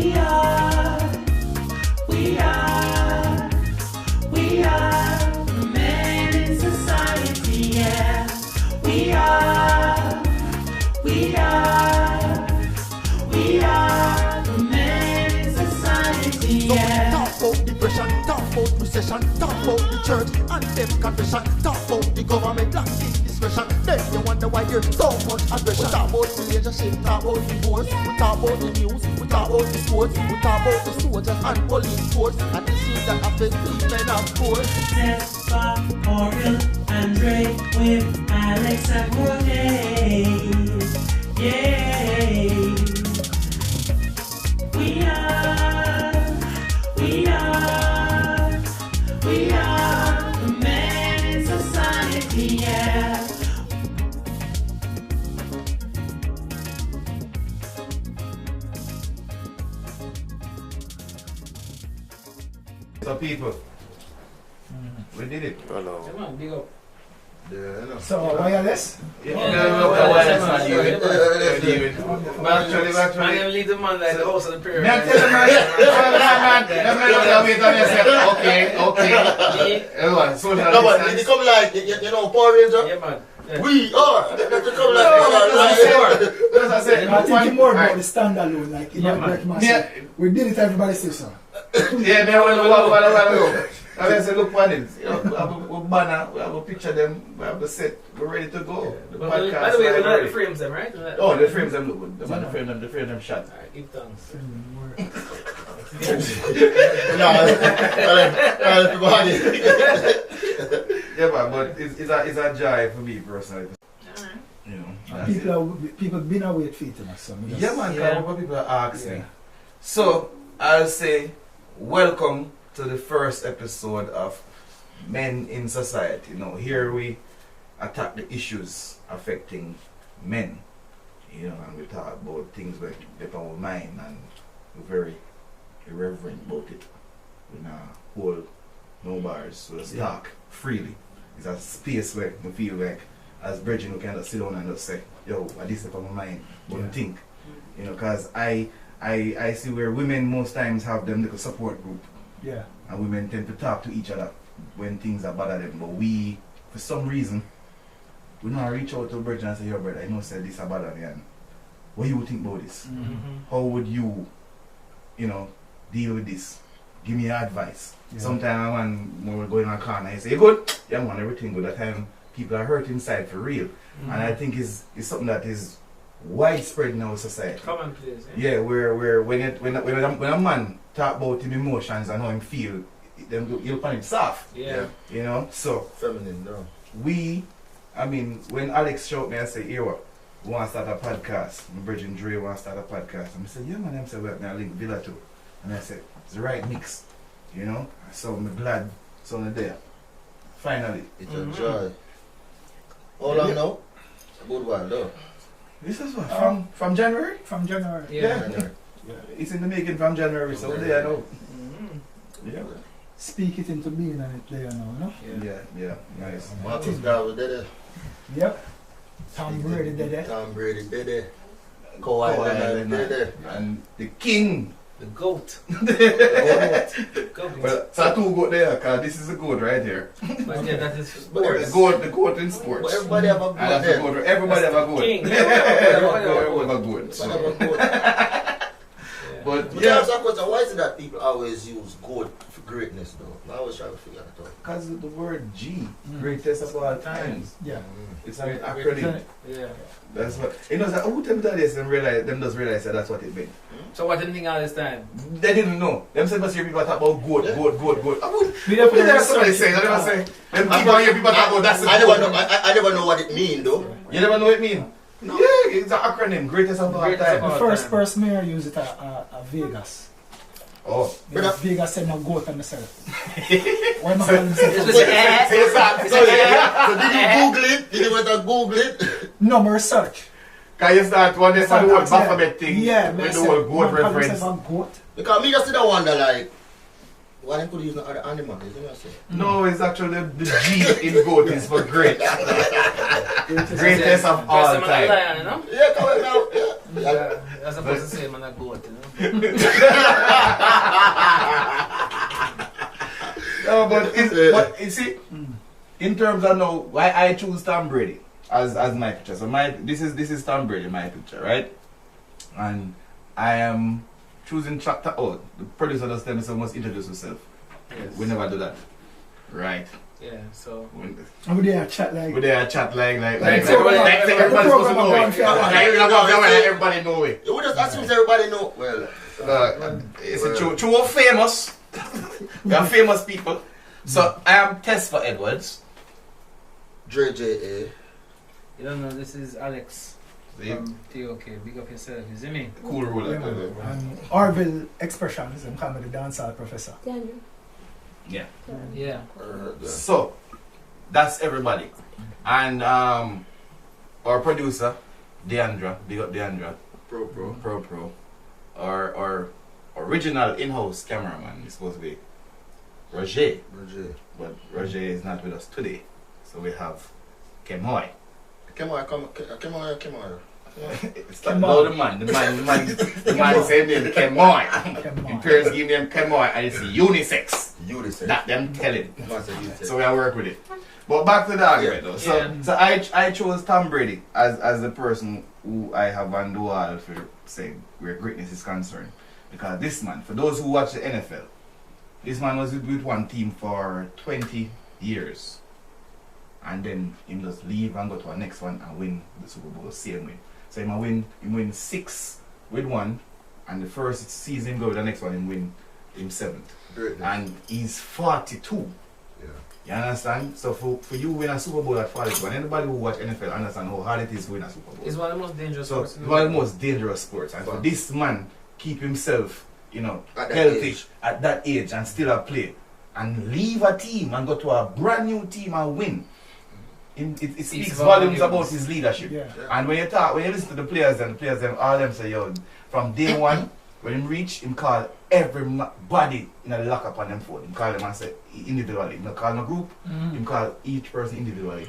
We are the men in society, yeah. We are the men in society, yeah. Talk about depression, talk about recession, talk about the church and them confession, talk about the government lacking discretion. Then you wonder why there's so much aggression. We talk about relationship, talk about divorce, we talk about the news, we talk about the sports, we talk about the soldiers and police force, and the issues that affect women, of course. Tesfa, Oriel, Andre with Alex and Jorge. Yeah. We are the men in society, yeah. So people, we did it. Hello. Come on, big up. Yeah, So wireless? Man, leave the man like the house of the pyramid. Okay. Everyone, social No, but distance. they come like, you know, Power Ranger. Yeah, man. Yeah. We are. They come like, As I said, I'm thinking more about the standalone, like in Yeah, that man. break massive. Yeah. We did it, everybody say so. yeah, they want I said, look for it. You know, we have a banner, we have a picture of them, we have the set, we're ready to go. The By the podcast way, we is know the ready. frames them, right? Oh, the frames them look good. The frame them shot. Alright, give thanks. Yeah, but it's a joy for me personally. Alright. You know, that's it. People been away for it, so me just- Yeah, man, Yeah. what people ask me. Yeah. So, I'll say, welcome to the first episode of Men in Society. Now, here we attack the issues affecting men. You know, and we talk about things like get our mind, and we're very irreverent about it. We not hold no bars, so let's talk freely. It's a space where we feel like, as brethren, we can just sit down and just say, yo, what this is on my mind, what Yeah. you think? You know, because I see where women most times have them little support group, Yeah. and women tend to talk to each other when things are bad at them, but we, for some reason, we don't reach out to brethren and say, yo, brother, I know said this about me, and what do you think about this? How would you, deal with this? Give me your advice. Yeah. Sometimes when we're going on a corner, I say, you good? Yeah, man, everything good. That time people are hurt inside for real. And I think it's something that is widespread in our society. Commonplace, Yeah, where when a man talk about his emotions and how him feel, he'll find him soft. Yeah. You know? So Feminine, no. when Alex showed me, I said, here what? We want to start a podcast. My Virgin Dre want to start a podcast. And I said, yeah, man. I said, well, I link Villa too. And I said, it's the right mix. You know? So I'm glad it's on there. Finally. It's a joy. How long now? A good while, though. This is what? From January? From January. Yeah. January. It's in the making from January, so there I know. Yeah. Speak it into being and it there now, no? Yeah, nice. Marcus Garvey did it. Yep. Tom Brady did it. Tom Brady did it. Kawhi Leonard did it. And the king. The goat. The Goat. Well, so two goat there, because this is a goat right here. But yeah, that is But sports. The goat in sports. But everybody have a And that's good the then. goat. Everybody have a goat. King. Everybody have a goat. Everybody So. have a good. But But yeah, that's a question. Why is it that people always use good for greatness, though? I always try to figure that out. because of the word G, greatest of all times. Yeah. It's an acronym. Yeah. That's what. You know, who tell me that this and realize that that's what it meant. So what did you think all this time? They didn't know. Them said, must hear people talk about goat. I would. We don't put That's a what they research say. They never into say. Them people hear people talk about that's the I goat. never know. I never know what it means, though. You never know what it mean? No. Yeah, it's an acronym. Greatest of all Greatest of time. all The first time. person mayor used it at Vegas. Oh. Because Vegas said no goat on the side. Why am I calling It's myself? just a- Say that. So did you Google it? Did you went and Google it? No, more research. Can you start one day for the whole Baphomet thing? Yeah, With the whole goat reference. Goat. Because me just sit and wonder, like, why they could use no other animal? You know what I'm saying? No, it's actually the G in goat is for great. Greatest of all Dress him like a time. lion, you know? Yeah, come on now. Yeah. Yeah. That's supposed to say man a goat, you know? No, but you see, in terms of now, why I choose Tom Brady as my picture. So this is Tom Brady, my picture, right? And I am choosing chapter. Oh, the producer does tell me so must introduce yourself. Yes. We never do that, right? Yeah, so. And we there chat like. We there chat like Like everybody's supposed to know it. program Like everybody know it. We just assume everybody know. Well, It's a true famous. We are famous people. So I am Tesfa Edwards. Dre J.A. You don't know, this is Alex from TOK. Big up yourself, you see me? Cool ruler. Yeah, man. And Orville Expressionism, come with the dancehall professor. Yeah. Yeah. So that's everybody. And our producer, Deandra, big up Deandra, Pro. Our original in-house cameraman is supposed to be Roger. But Roger is not with us today. So we have Kemoy. Come on. It's not no, the man said name Kemoy. In parents give them Kemoy and it's unisex. That them telling. So we are work with it. But back to the argument though. So I chose Tom Brady as the person who I have on the wall for saying where greatness is concerned. Because this man, for those who watch the NFL, this man was with one team for 20 years. And then he just leave and go to our next one and win the Super Bowl, same way. So he win 6 with one, and the first season go with the next one, he win him 7th. Greatness. And he's 42. Yeah. You understand? So for you win a Super Bowl at 42, and anybody who watch NFL understand how hard it is to win a Super Bowl. It's one of the most dangerous So sports. it's one of the most dangerous sports. And for this man keep himself, At that healthy age. at that age and still a play and leave a team and go to a brand new team and win. It speaks volumes about his leadership. Yeah. And when you listen to the players, all them say, yo, from day one, when him reach, him call everybody in a lock up on them phone. Him call them and say individually. Him not call no group. Him call each person individually.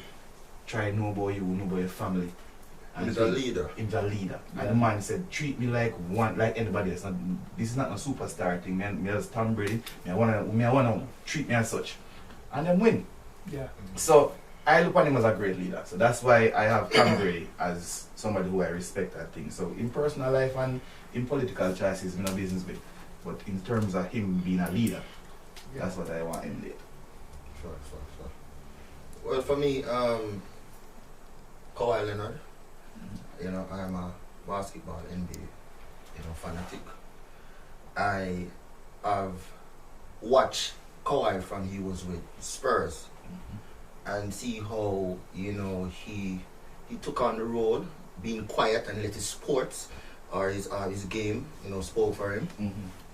Try know about you, know about your family. And He's a leader. He's a leader. Yeah. And the man said, treat me like anybody else. This is not a superstar thing. Me as Tom Brady. Me I wanna treat me as such. And then win. Yeah. So I look on him as a great leader. So that's why I have Tom Brady as somebody who I respect, I think. So in personal life and in political choices, I'm no business with. But in terms of him being a leader, that's what I want him to do. Sure. Well, for me, Kawhi Leonard. You know, I'm a basketball NBA, fanatic. I have watched Kawhi from he was with Spurs. And see how he took on the road, being quiet and let his sports or his game spoke for him.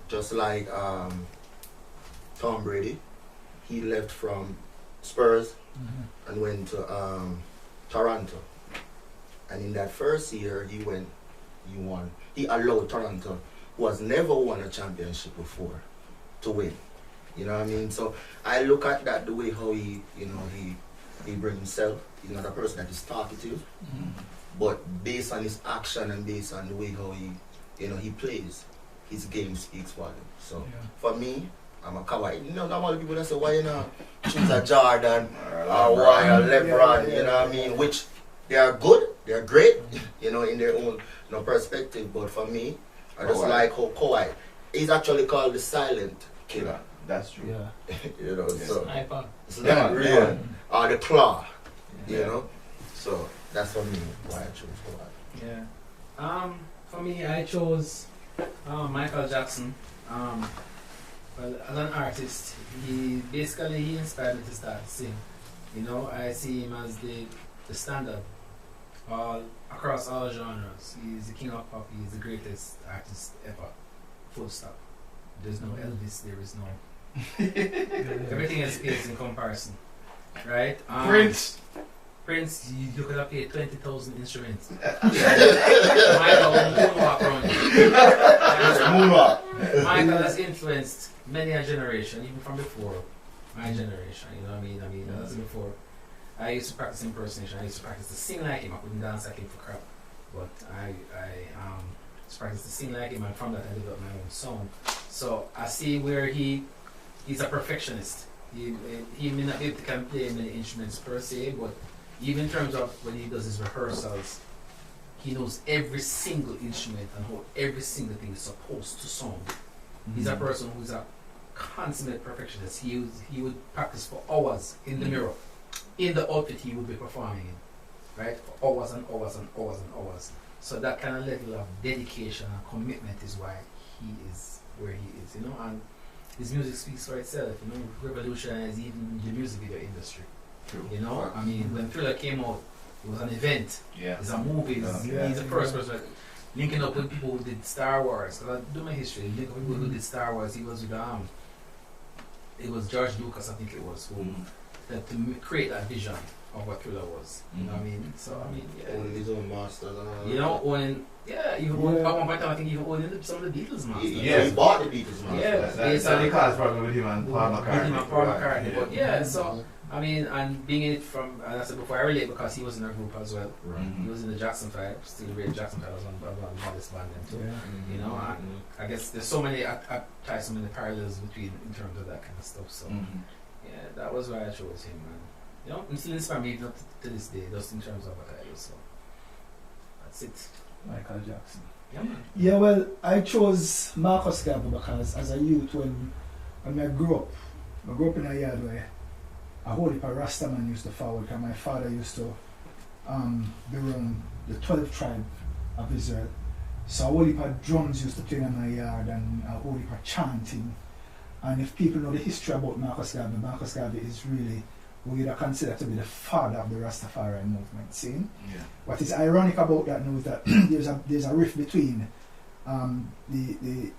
Just like Tom Brady, he left from Spurs and went to Toronto. And in that first year, he won. He allowed Toronto, who has never won a championship before, to win. You know what I mean? So I look at that the way how he brings himself. He's not a person that is talkative, but based on his action and based on the way how he plays, his game speaks volume. So for me, I'm a Kawhi. Normally people that say why choose a Jordan or why a LeBron. You know what I mean? Which they are good, they are great, in their own perspective. But for me, I just like how Kawhi is actually called the silent killer. That's true. Yeah. So iPod. it's not real. Or the claw, So that's for me why I chose Kawhi. Yeah. For me, I chose Michael Jackson. Well, as an artist, he inspired me to start sing. I see him as the standard across all genres. He's the king of pop. He's the greatest artist ever. Full stop. There's no Elvis. There is no. Everything else is in comparison, right? Prince, you could have played 20,000 instruments. Michael moonwalk around you. Michael has influenced many a generation, even from before my generation. You know what I mean? That was before. I used to practice impersonation. I used to practice to sing like him. I couldn't dance like him for crap. But I practice to sing like him, and from that I developed my own sound. So I see where he's a perfectionist. He may not be able to can play many instruments per se, but even in terms of when he does his rehearsals, he knows every single instrument and how every single thing is supposed to sound. He's a person who's a consummate perfectionist. He would practice for hours in the mirror, in the outfit he would be performing in, right? For hours and hours and hours and hours. So that kind of level of dedication and commitment is why he is where he is, you know. And his music speaks for itself, you know. Revolutionized even the music video industry. True. You know, I mean, when Thriller came out, it was an event. Yeah. It's a movie. He's the first person linking up with people who did Star Wars. Because I do my history, link up with people who did Star Wars. He was with it was George Lucas, I think it was, who that to create that vision of what Thriller was. You know what I mean? So I mean, yeah. Owning his own masters and all You know, owning, even at one point I think even owning some of the Beatles masters. He bought the Beatles masters. Yeah, That's the cause probably with him and Paul McCartney. Paul McCartney. Yeah. But yeah, so I mean, and being in it from, as I said before, I relate because he was in our group as well. He was in the Jackson 5, still the Jackson 5 was on this band then too. You know, and I guess there's so many, I tie so many parallels between in terms of that kind of stuff. So yeah, that was why I chose him, man. You know, I'm still inspired me even up to this day, just in terms of what I do. So that's it. Michael Jackson. Yeah, man. Yeah, well, I chose Marcus Garvey because as a youth, when I grew up in a yard where a whole heap of Rastaman used to forward, because my father used to be around the 12th tribe of Israel. So a whole heap of drums used to play in my yard and a whole heap of chanting. And if people know the history about Marcus Garvey is really who you'd consider to be the father of the Rastafari movement. See? Yeah. What is ironic about that now is that there's a rift between the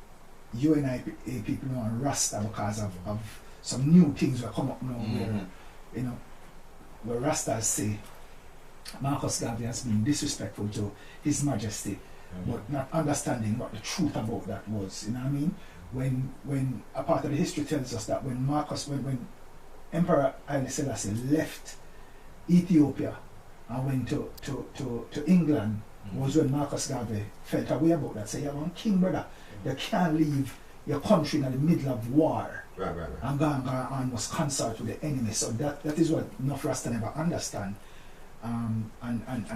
UNI people now and Rasta because of some new things that come up now where, you know, where Rastas say Marcus Garvey has been disrespectful to His Majesty, but not understanding what the truth about that was. You know what I mean? When a part of the history tells us that when Emperor Haile Selassie left Ethiopia and went to England, was when Marcus Garvey felt a way about that. Say, you're one king, brother. You can't leave your country in the middle of war. Right. And go and must consort with the enemy. So that is what enough Rasta never understand. And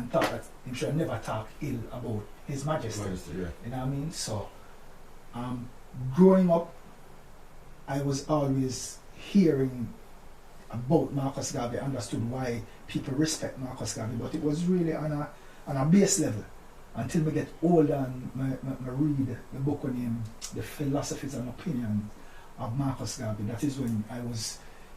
thought that he should never talk ill about His Majesty. Yeah. You know what I mean? So growing up, I was always hearing about Marcus Garvey, understood why people respect Marcus Garvey, but it was really on a base level until I get older and I read the book named The Philosophies and Opinions of Marcus Garvey. That is when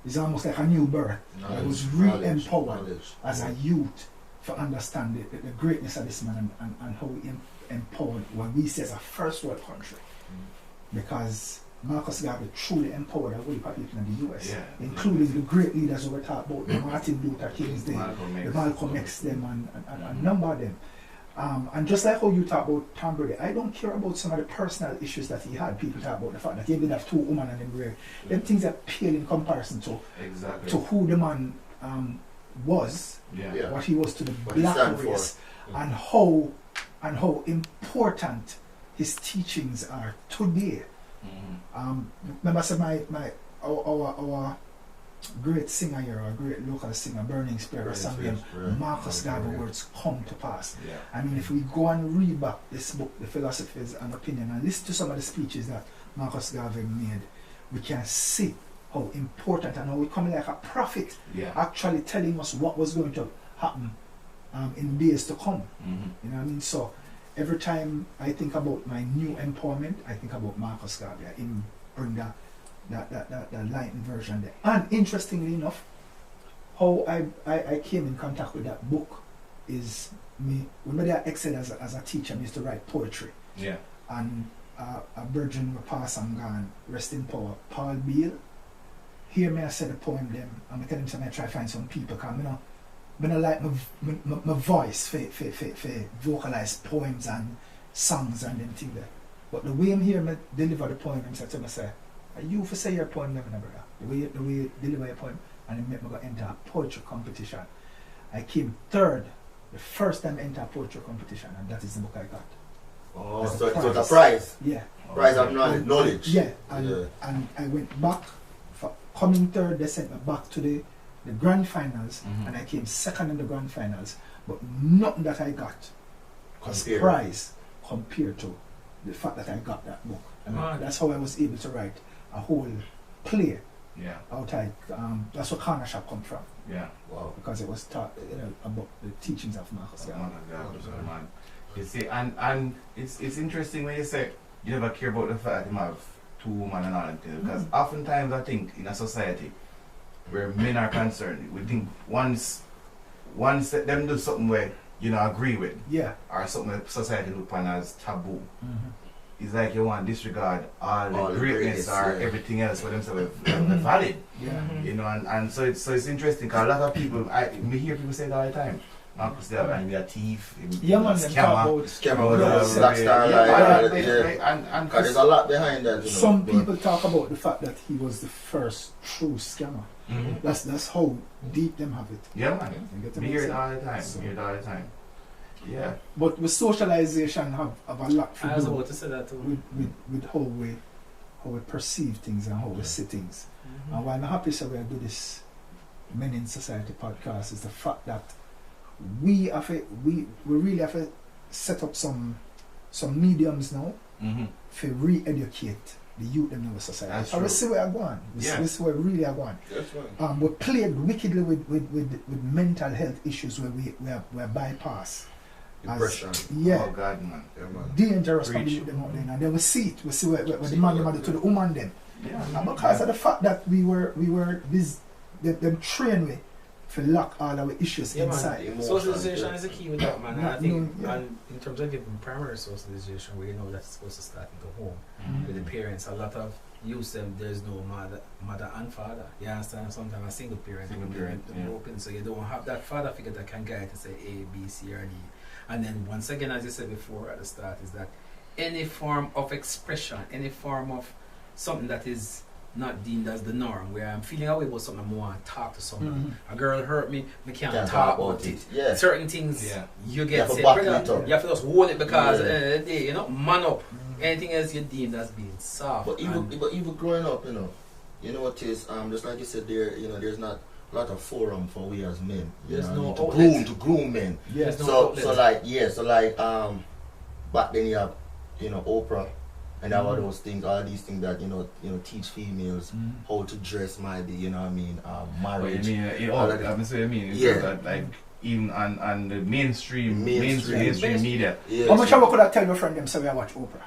it's almost like a new birth. I was really empowered as a youth to understand the greatness of this man and how he empowered what we see as a first world country. Because Marcus Garvey truly empowered a whole heap of people in the US, including the great leaders who were talked about, the Martin Luther King's the Malcolm X them and a number of them. And just like how you talk about Tom Brady, I don't care about some of the personal issues that he had. People talk about the fact that he did have 2 women and them grave. Them things that pale in comparison to who the man was, what he was to the black race, and how important his teachings are today. Remember, I said our great singer here, our great local singer, Burning Spirit, sang him Marcus Garvey words come to pass. I mean, if we go and read back this book, The Philosophies and Opinion, and listen to some of the speeches that Marcus Garvey made, we can see how important and how we come like a prophet, actually telling us what was going to happen in days to come. You know what I mean? So every time I think about my new empowerment, I think about Marcus Garvey. Him bring that enlightened version there. And interestingly enough, how I came in contact with that book is me when I excelled as a teacher, I used to write poetry. And a virgin will pass and gone, rest in power, Paul Beale. Hear me I said a poem them, and I tell him something, I try to find some people because I don't like my voice for vocalize poems and songs and them things there. But the way I'm hearing me deliver the poem, I said to myself, are you for say your poem, never, brother? The way you deliver your poem, and it made me go enter a poetry competition. I came third, the first time I entered a poetry competition, and that is the book I got. Oh, As a so it's prize. a prize. Yeah. Prize of knowledge. Yeah, and, Yeah. and I went back for coming third. They sent me back to the grand finals, Mhm. and I came second in the grand finals. But nothing that I got as Compared. prize compared to the fact that I got that book. And Right. that's how I was able to write a whole play Yeah, out. That's where Corner Shop come from, yeah. Wow. because it was taught about the teachings of Marcus Oh Garvey. my God, man. You see, and it's interesting when you say you never care about the fact that you have two women and all that thing, because oftentimes I think in a society where men are concerned, we think once them do something where you don't agree with, Yeah. or something that society look upon as taboo, Mm-hmm. it's like you want to disregard all the the greatness greatness, or yeah. everything else for themselves valid. Yeah. You know, and so it's interesting because a lot of people, me hear people say it all the time. Marcus Garvey, and be a thief, Yeah, man, them talk about Scammer with Yeah, the black star yeah, light. yeah, and Because there's a lot behind that, you know. some but- people talk about the fact that he was the first true scammer. Mhm. That's how deep them have it. Yeah, man. You get Me what hear I'm it saying? all the time. So- Hear it all the time. Yeah. But with socialization have a lot to I was do about to say that too. with how we perceive things and how we see things. And why I'm happy so we do this Men in Society podcast is the fact that we really have to set up some mediums now Mm-hmm. to re-educate the youth in our society. That's And we true. see where I'm going. Yeah. We see where we really are going. That's right. We played wickedly with mental health issues where we bypass. Depression. Yeah. Oh, God, man. Yeah, man. Dangerous to Preach. leave them out there. And then we see it. We see what the man them do to the woman them. Yeah. And because of the fact that we were this them train we to lock all our issues Yeah, man. inside. Emotions, Socialization yeah. is the key with that, man. And I No, think, yeah. and in terms of giving primary socialization, where you know that's supposed to start in the home Mhm. with the parents. A lot of use them. There's no mother and father. You understand? Sometimes a single parent Single will parent, leave them yeah. open, so you don't have that father figure that can guide to say A, B, C, or D. And then once again, as you said before at the start, is that any form of expression, any form of something that is not deemed as the norm, where I'm feeling away about something, I want to talk to somebody. Mhm. A girl hurt me, I can't Can't talk about it. Yeah. Certain things Yeah. you You get have to said, buckle brother, it up. you have to just hold it because Yeah. at the end of the day, you know, man up. Anything else you deemed as being soft. But even growing up, you know what is just like you said there, there's not a lot of forum for we as men. You There's know, no to outlet. groom men. Yes. no So outlet. back then you have Oprah and all Mhm. those things, all these things that teach females Mhm. how to dress, might be marriage. What you mean? all that- I'm saying, Yeah. that, like, even on the mainstream Mainstream. media. Yeah, How much I could I tell your friend them say we watch Oprah?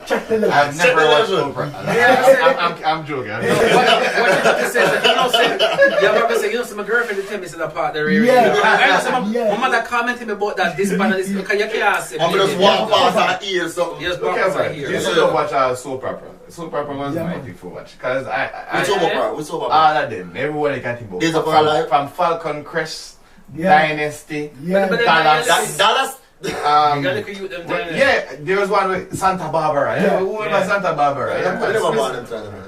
Check the level. I've never watched Television. Oprah. I'm joking. What you have to say is that, yeah, but I say, my girlfriend tell me it's a part the area. Yeah. I say, Yeah. my mother commented me about that, this band, this, because you can't say. I'm just walk past her ear something. Yes, Okay, past man. her You here. should go watch soap opera. Soap opera was Yeah, my man. thing for watch. Because I Which Oprah? Which Oprah? all of them, everyone can think Days of Our from, Life. from Falcon Crest, Yeah. Dynasty, Yeah. But then- Dallas. Dallas. You gotta look at you them well, time. yeah, there was one with Santa Barbara. Yeah. Yeah, who was Yeah. Santa Barbara? I Yeah, never man. born in China. So,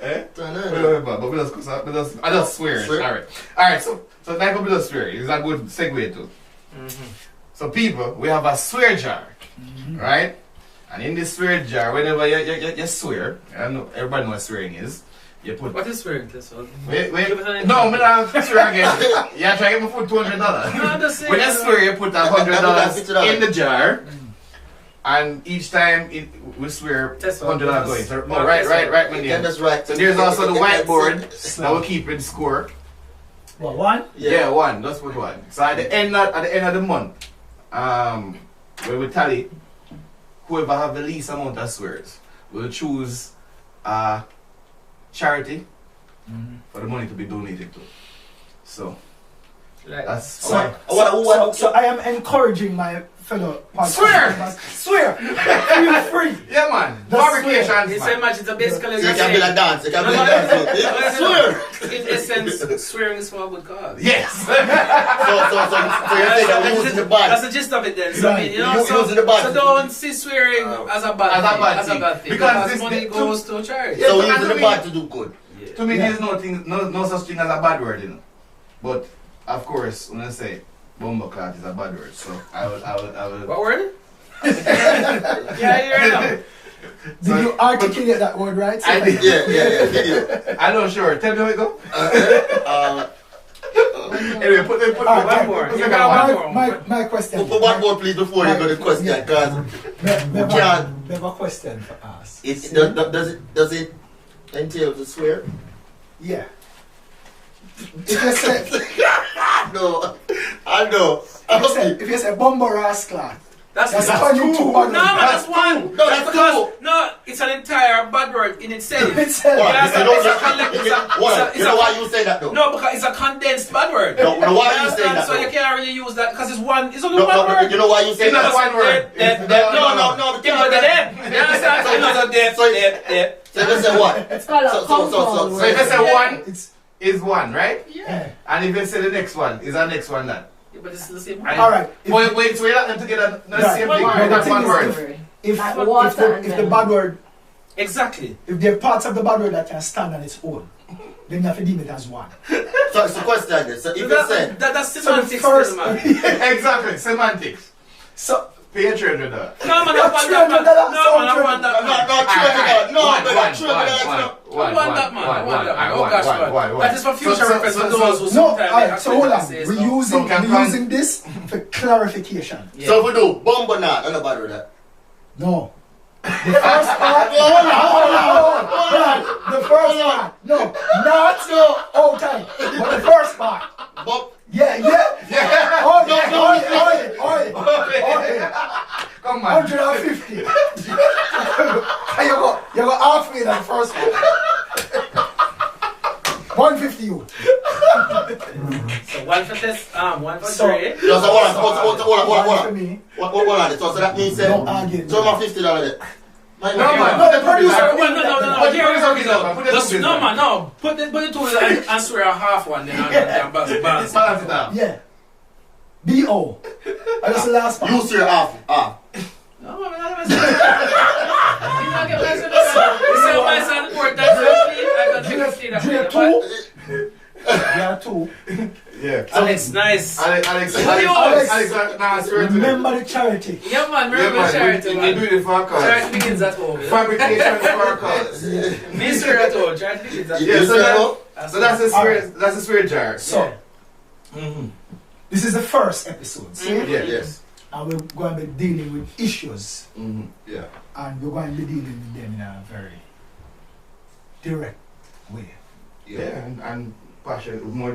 Eh? I just swear. Swear? Alright, so like a just swear is a good segue too. So people, we have a swear jar, right? And in this swear jar, whenever you swear, and everybody knows what swearing is, you put What is swearing this one? wait, Give us an no, I'm example. not swear again. You try to get me for $200. No, I'm just saying. When you swear, you put $100 in the jar, and each time we swear Test $100 going. So, Mark, right, test right, one. right, my name. That's right. So there's also the whiteboard that will keep it score. What, one? Yeah, one. Let's put one. So at the end of the month, when we tally, whoever have the least amount of swears will choose a charity for the money to be donated to. So Like, that's So I am encouraging my fellow podcasters. Swear! Feel free! yeah, man. That's Fabrications, it's man. so much, it's a basically So you can be like dance. You can be like dance. Swear. In essence, swearing is for a good cause. Yes. So So you're saying that we're using the That's bad. the gist of it then. So, I mean, you know, You're so, using the bad. so don't see swearing as a bad thing. Because this- money goes to charity. Yeah, So we're and using to the me- bad to do good. Yeah. To me, Yeah. there's no such thing as a bad word, you know. But of course, when I say bumbleclot is a bad word, so I will. What word? Yeah, you're right now. Did you articulate that word right? I did. Yeah, video. I know, sure. Tell me how it go. Uh, Anyway, put Alright, one one more. more. Put You the got second one one. more. My question. Put one more please before you go to the question, because We have can't. a question for us. Does it entail to swear? Yeah. If you say, No, I know. if you say Bumbo Rascal, That's that's that's turning two. two bad No, words. man, that's one. No, that's because two. no, it's an entire bad word in itself. Itself. Hold on, Yeah, you know, it's a collect- it's a- hold on, it's you a- know why you say that though? No, because it's a condensed bad word. No, why are you understand? saying that So you though? can't really use that because it's one. It's only No, one no, word. you know why you say It's not that? one word. No, Yeah, but them. You understand? So another death, So- death. So you say what? It's called a compound So if I say word. one It's is one, right? Yeah. And if you say the next one, is the next one that? Yeah, but it's the same I- word. all right. Wait, so you're not them together, not the Right. same One thing, word. right? That's The one thing is word. If Like the, water if, the, and if the then- bad word, Exactly. if there are parts of the bad word that can stand on its own, then you have to deem it as one. So it's a question then. So if you say, That's So the semantics, first, still, man. Exactly, semantics. so Pay your $300. No, man, I want that, man. No, man, I want that, man. I want that, man. I want that, man. Oh, gosh, man. That is for future reference for those who no, sometimes alright, so hold on. say We're stuff. using this for clarification. Yeah. So if we do bumbo not, and about that. No. The first part, hold on. The first part, no, not all time, but the first part. But Yeah. Oi. Come on. 150. You go halfway in the first one. 150 you. So one for this, one for So- Dre. no, so hold One for on. me. Hold on. So that means Don't argue. so my $50 there. No, No, man. the producer. No. Here we go. Put the Just- two No, business. man, no. Put the two and swear a half one, then and balance. Balance it out. Yeah. B.O. And that's the last part. You see your half. No, man, I'm not my son important. I got 50 Dre two. Yeah, two. Yeah. Alex, nice. Alex, nah, swear to them. Remember the charity. Yeah, man, Yeah, remember charity, we man. do it for our cause. Charity begins at home. Yeah? Fabrication for our cause. Me swear at home. Charity begins at home. Yeah, so You so that's a swear jar. So, Mhm. this is the first episode, see? Yeah. Yes. And we're going to be dealing with issues. Mhm. Yeah. And we're going to be dealing with them in a very direct way. Yeah, and passion, more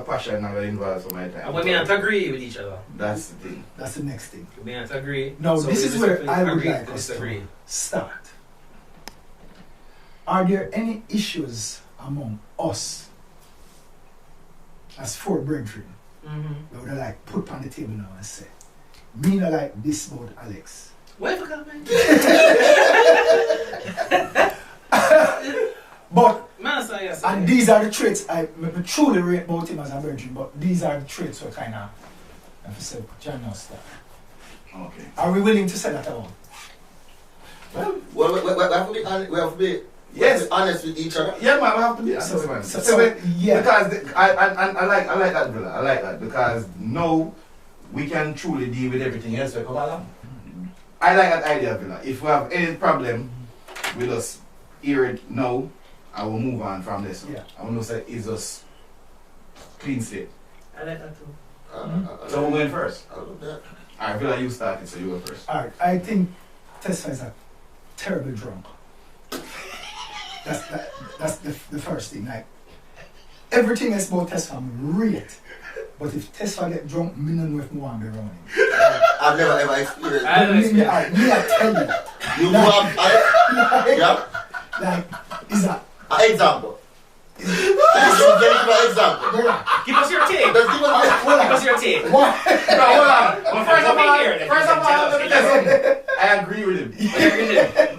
passion now involved for my time. And we may not agree with each other. That's the thing. That's the next thing. We may not agree. No, So this we is where just I would agree like to us disagree. to start. Are there any issues among us as four brethren Mm-hmm. that would like put on the table now and say, me not like this about Alex? Wait for comment. But, Man, say yes. and these are the traits I truly rate about him as a brethren, but these are the traits we kind of have to say, John stuff. Okay. Are we willing to say that out? Well, we have to be Yes. honest with each other. Yeah, man, we have to be So, honest, man. so, yeah. Because I like that, brother. I like that because now we can truly deal with everything else we come along. I like that idea, Villa. If we have any problem, we just hear it now and we'll move on from this. Yeah. I want to say it's just clean slate. I like that too. So we're going first. I love that. Alright, Villa, you started, so you go first. Alright, I think Tesfa is a terrible drunk. That's the first thing. Like, everything else about Tesfa I'm rate. But if Tesfa get drunk, me don't know if I want to be around him. I've never ever experienced. I don't Me, experience. I tell you. You have yeah. Like, is that An example. Give an example. Give us your take. Let's give Give us your take. what? No, hold on. Well, first of all, Here, let me tell you. I agree with him.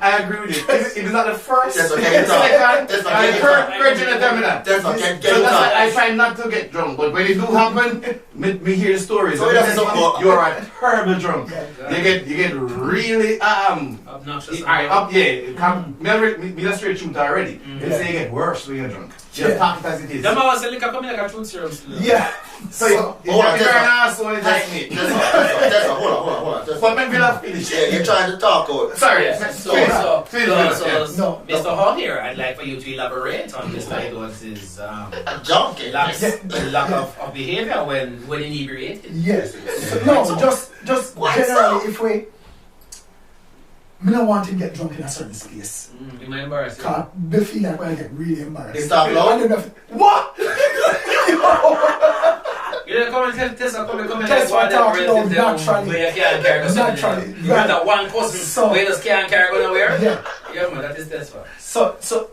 I agree with him. It is not the first, Yes, the okay, it's second, not. It's not. and the third question that tell me that. That's what So that's why I try not to get drunk. But when it do happen, me hear the stories. So it doesn't go- You are a terrible drunk. Yeah. You get really Obnoxious. me that's straight truth already. They say you get worse when you're drunk. Just Yeah. talk it as it is. Them was liquor coming like a truth serum still. Yeah. So you hold on, you're an Tessa. asshole, that's me. Tessa, hold on. Tessa. But maybe not finish. Yeah, you're trying to talk out. Sorry. Yeah. Please, So, please, No. Mr. Hall here, I'd like for you to elaborate on Mr. Edwards' Junkie. lack of behavior when inebriated. Yes. No, just What's generally, up? if we, me don't want to get drunk in a certain space. You might embarrass you. Cause they feel like when I get really embarrassed. It's not loud? I don't know if- What? You don't come and tell Tessa, come and Tessa like talk one loud, of them naturally. where you can't carry go Naturally, something. You got that one cousin So- where you just can't carry go nowhere. Yeah. Yeah, man, that is Tessa. So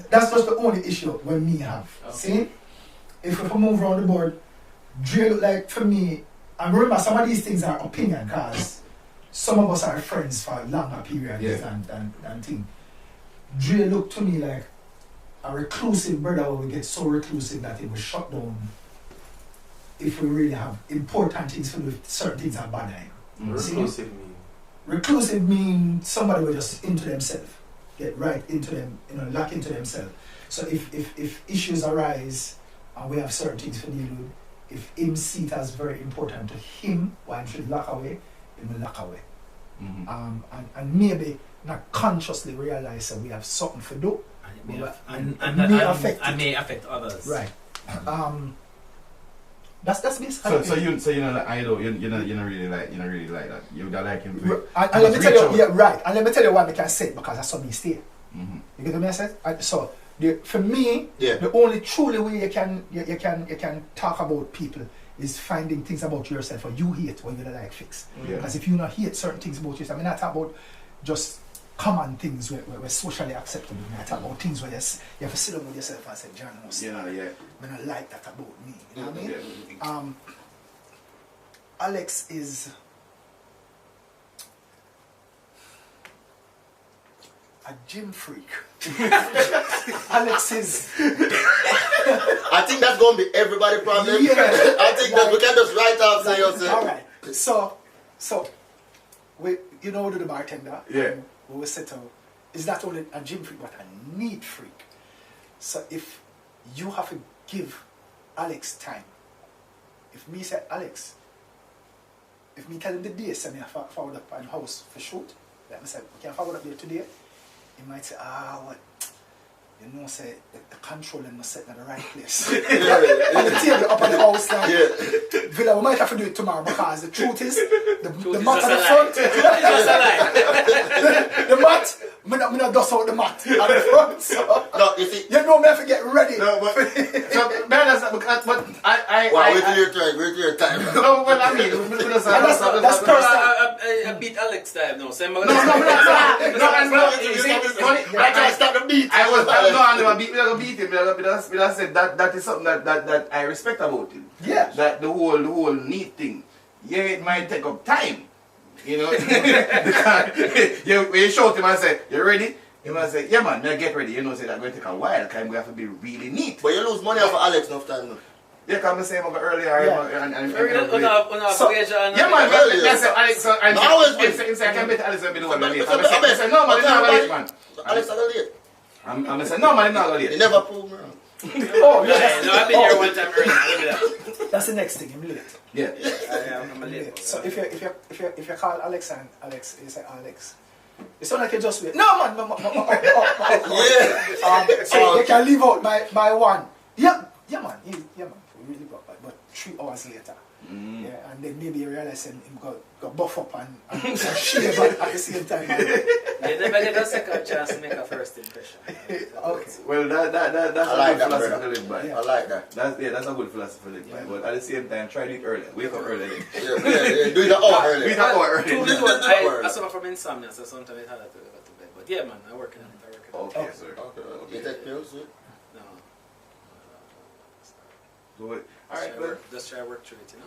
that's just the only issue when me have. Okay. See, if we move around the board, Dre look like for me. And remember, some of these things are opinion, cause some of us are friends for longer periods Yeah. and thing. Dre looked to me like a reclusive brother who will get so reclusive that he will shut down if we really have important things to do, if certain things are bad at him. Reclusive me. Reclusive means somebody will just into themselves, get right into them, lock into themselves. So if issues arise and we have certain things to deal with, if him see it as very important to him, why he should lock away, he will lock away. And maybe not consciously realize that we have something to do. And may affect others. Right. That's basically. So you know that idol, you don't really like that. You don't like him. And let me tell you, yeah, right. And let me tell you why I can say it, because that's what me stay. Mm-hmm. You get what I said? So for me, Yeah. the only truly way you can talk about people is finding things about yourself or you hate or you don't like fix. Yeah. Because if you not hate certain things about yourself, I'm not talking about just common things where socially acceptable. I talk about things where you have to sit down with yourself and say, John, Yeah. I don't like that about me. You know what I mean? Yeah. Alex is a gym freak. Alex is. I think that's going to be everybody's problem. Yeah. I think that we can just write out say yourself. All right. So we do the bartender. Yeah. We will settle. Is not only a gym freak but a neat freak. So if you have to give Alex time, if me say Alex, if me tell him the day, say me forward up on house for shoot, let me say we can forward up there today. He might say, what? You know, say the control and must set in the right place. On the table up on the house now. Yeah. Villa, we might have to do it tomorrow because the truth is the Truth mat is at the just a front. It's just a lie. The mat, me not dust out the mat at the front. So, No, you see. you know me have to get ready. No, but so but Wait till your turn. Wait till your time. No, well, I mean, that's personal. I beat Alex time now. So I'm No, You see, it's funny. I try to stop the beat. I never beat him. I said that is something that I respect about him. Yeah. That the whole neat thing. Yeah, it might take up time. You know, when you show him and say, "You ready?" He might say, "Yeah, man, now get ready." You know, say that's going to take a while. Because we have to be really neat. But you lose money off of Alex enough time now. Yeah, come say about earlier. Yeah. And So- yeah, man, Really? that's it. Alex, so I always say, I can bet Alex will be the one that late. But- I say, no, man, it's not late, man. Alex, I got late. I'm say, no, man, it's not late. You never prove me wrong. Oh, Yeah, no, I've been here one time early. Look at that. That's the next thing. I'm late. Yeah. I'm a late. So if you call Alex and Alex, you say Alex. It sounds like you just wait. No man, Yeah. so you can leave out by one. Yeah, man. Really but 3 hours later. Yeah, and then maybe you realize him got buff up and shave at the same time. You never get a second chance to make a first impression. Okay. Well, that's I like a that, good philosophy brother. to live by. I like that. That's a good philosophy to live by. But at the same time, try to do it early. Wake up early. Yeah. Do it all early. Do it all early. True, because I suffer from insomnia, so sometimes it's harder to go to bed. But yeah, man, I work on it. Okay, Okay. sir. Okay. You take pills, sir? No. Do it. Alright, good. Just try to work through it, you know?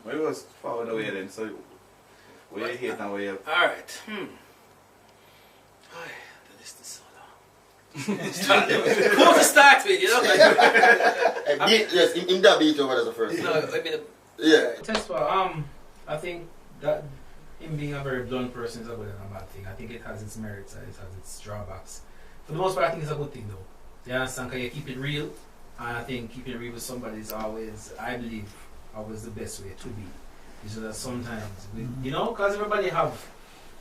Well, it was forward away then. So, Where you hate and where you... Alright. Ay, the list is so long. Who to start with, you know? Yes, in that beat over as the first. No, I mean, Yeah. Tesfa, I think that him being a very blunt person is a good and a bad thing. I think it has its merits and it has its drawbacks. For the most part, I think it's a good thing though. You understand? Because you keep it real, and I think keeping it real with somebody is always, I believe, always the best way to be. So that sometimes, you know, because everybody have,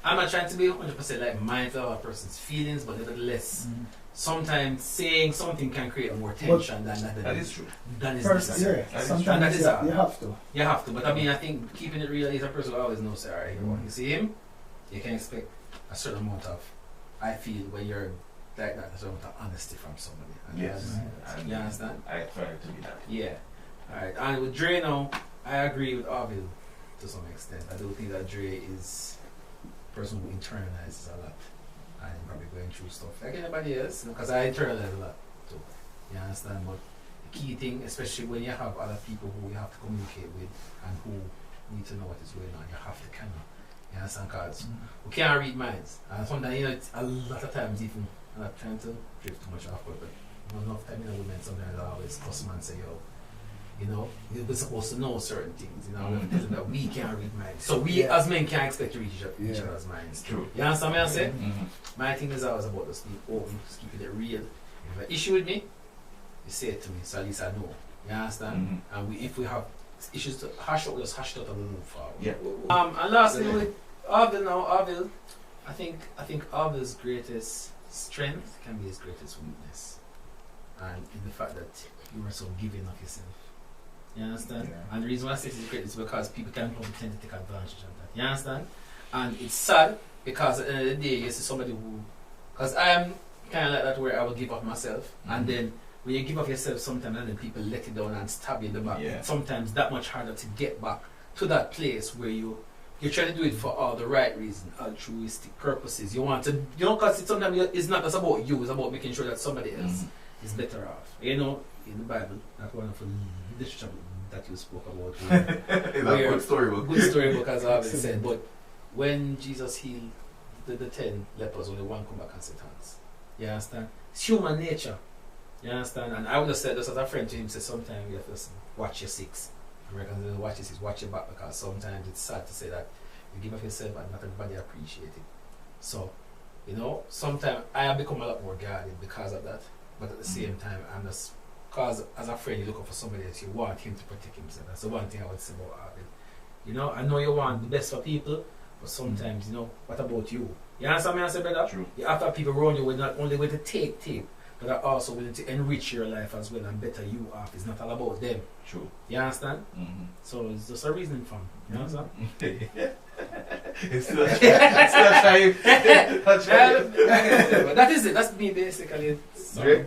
I'm not trying to be 100% like mindful of a person's feelings, but nevertheless, sometimes saying something can create more tension That is true. than is First, necessary. yeah, That is sometimes That is you hard. have to. You have to, but I mean, I think keeping it real is a person who always knows, say, alright, you see him, you can expect a certain amount of, I feel, when you're like that, a certain amount of honesty from somebody. And Yes. that's- You understand? I try to be that. Yeah. Alright, and with Dre now, I agree with Arville to some extent. I do think that Dre is a person who internalizes a lot and probably going through stuff like anybody else, because I internalize a lot too. You understand? But the key thing, especially when you have other people who you have to communicate with and who need to know what is going on, you have to kind of, you understand? Because we can't read minds. And sometimes, you know, it's a lot of times even, I'm not trying to drift too much off, but enough time in a woman, sometimes I always cuss man say, yo, you know, we're supposed to know certain things, you know, that we can't read minds. So we as men can't expect to read each other's minds. True. You understand what I'm saying? Mm-hmm. My thing is always about just being open, just keeping it real. If you have an issue with me, you say it to me, so at least I know. You understand? And if we have issues to hash out, just hash it out and we'll move forward. Yeah. And lastly, with Arville now, Arville, I think Arville's greatest strength can be his greatest weakness. And in the fact that you are so giving of yourself. You understand? Yeah. And the reason why I say it's great is because people can probably tend to take advantage of that. You understand? And it's sad because at the end of the day, you see somebody who, because I am kind of like that where I will give up myself, and then when you give up yourself sometimes and then people let it down and stab you in the back, Yeah. it's sometimes that much harder to get back to that place where you're trying to do it for all the right reasons, altruistic purposes. You want to, you know, because sometimes it's not just about you, it's about making sure that somebody else is better off. You know, in the Bible, that wonderful literature that you spoke about. It's a good storybook. Good storybook, as I've said. But when Jesus healed the 10 lepers, only one come back and say thanks. You understand? It's human nature. You understand? And I would have said this as a friend to him, say sometimes you have to watch your six. Americans watch your six, watch your back, because sometimes it's sad to say that you give of yourself and not everybody appreciate it. So, you know, sometimes I have become a lot more guarded because of that. But at the same time, I'm just, because as a friend, you're looking for somebody else, you want him to protect himself. That's the one thing I would say about Arville. You know, I know you want the best for people, but sometimes, you know, what about you? You understand me, I say, brother? True. You have to have people around you with not only willing to take tape, but are also willing to enrich your life as well and better you off. It's not all about them. True. You understand? Mm-hmm. So it's just a reasoning for me. You understand? It's still a try. But that is it. That's me basically. So, Drake?